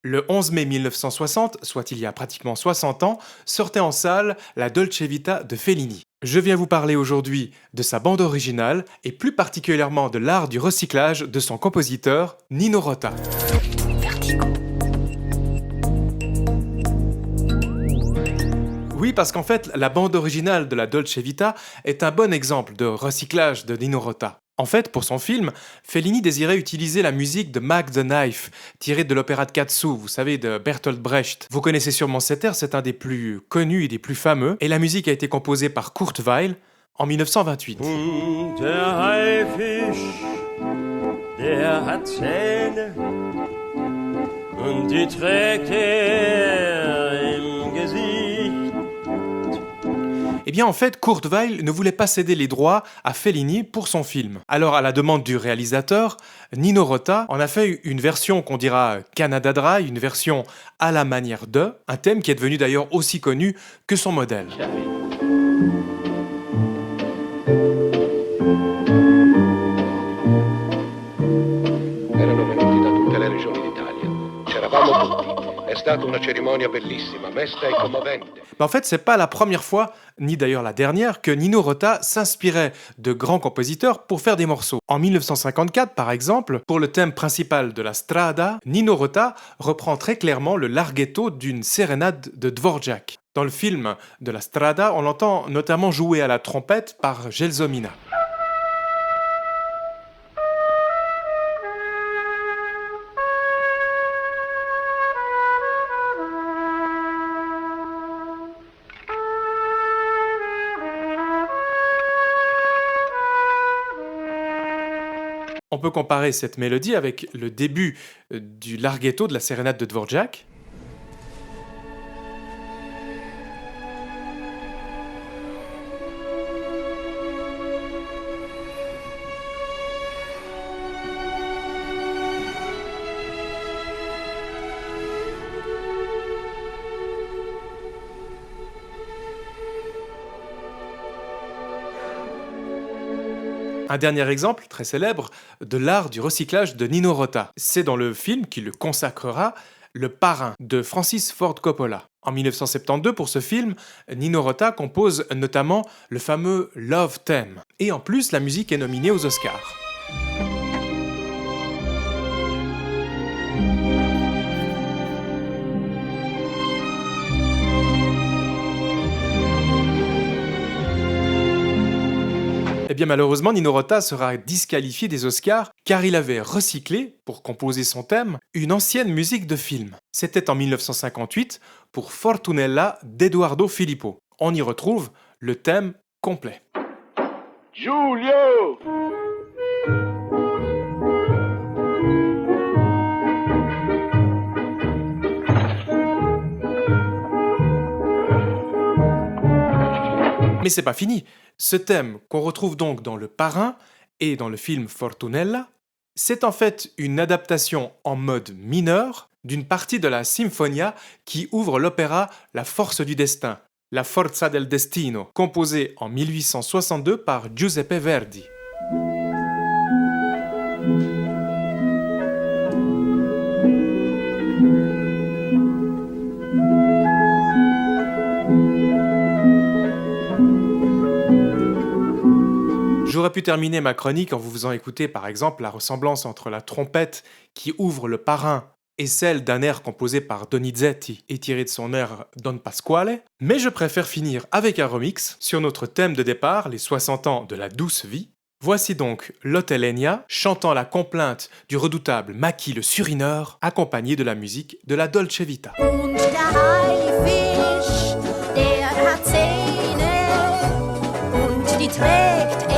Le 11 mai 1960, soit il y a pratiquement 60 ans, sortait en salle la Dolce Vita de Fellini. Je viens vous parler aujourd'hui de sa bande originale et plus particulièrement de l'art du recyclage de son compositeur, Nino Rota. Oui, parce qu'en fait, la bande originale de la Dolce Vita est un bon exemple de recyclage de Nino Rota. En fait, pour son film, Fellini désirait utiliser la musique de Mac the Knife, tirée de l'opéra de Katsu, vous savez, de Bertolt Brecht. Vous connaissez sûrement cet air, c'est un des plus connus et des plus fameux, et la musique a été composée par Kurt Weill en 1928. Und der Haifisch, der hat Zähne und die trägt er im Gesicht. Eh bien en fait, Kurt Weill ne voulait pas céder les droits à Fellini pour son film. Alors à la demande du réalisateur, Nino Rota en a fait une version qu'on dira Canada Dry, une version à la manière de, un thème qui est devenu d'ailleurs aussi connu que son modèle. Erano venuti da tutte le regioni d'Italia. C'eravamo tutti. È stata una cerimonia bellissima, mesta e commovente. Mais en fait, c'est pas la première fois, ni d'ailleurs la dernière, que Nino Rota s'inspirait de grands compositeurs pour faire des morceaux. En 1954, par exemple, pour le thème principal de la Strada, Nino Rota reprend très clairement le larghetto d'une sérénade de Dvorak. Dans le film de la Strada, on l'entend notamment jouer à la trompette par Gelsomina. On peut comparer cette mélodie avec le début du larghetto de la sérénade de Dvorak. Un dernier exemple, très célèbre, de l'art du recyclage de Nino Rota. C'est dans le film qui le consacrera, Le Parrain, de Francis Ford Coppola. En 1972, pour ce film, Nino Rota compose notamment le fameux Love Theme. Et en plus, la musique est nominée aux Oscars. Eh bien malheureusement, Nino Rota sera disqualifié des Oscars car il avait recyclé, pour composer son thème, une ancienne musique de film. C'était en 1958 pour Fortunella d'Edoardo Filippo. On y retrouve le thème complet. Giulio! Mais c'est pas fini. Ce thème, qu'on retrouve donc dans Le Parrain et dans le film Fortunella, c'est en fait une adaptation en mode mineur d'une partie de la Sinfonia qui ouvre l'opéra La Force du Destin, La Forza del Destino, composée en 1862 par Giuseppe Verdi. J'aurais pu terminer ma chronique en vous faisant écouter par exemple la ressemblance entre la trompette qui ouvre Le Parrain et celle d'un air composé par Donizetti et tiré de son air Don Pasquale, mais je préfère finir avec un remix sur notre thème de départ, les 60 ans de la douce vie. Voici donc Lotte Lenya chantant la complainte du redoutable Maki le Surineur, accompagné de la musique de la Dolce Vita. Und der Haifisch, der hat Zähne und die trägt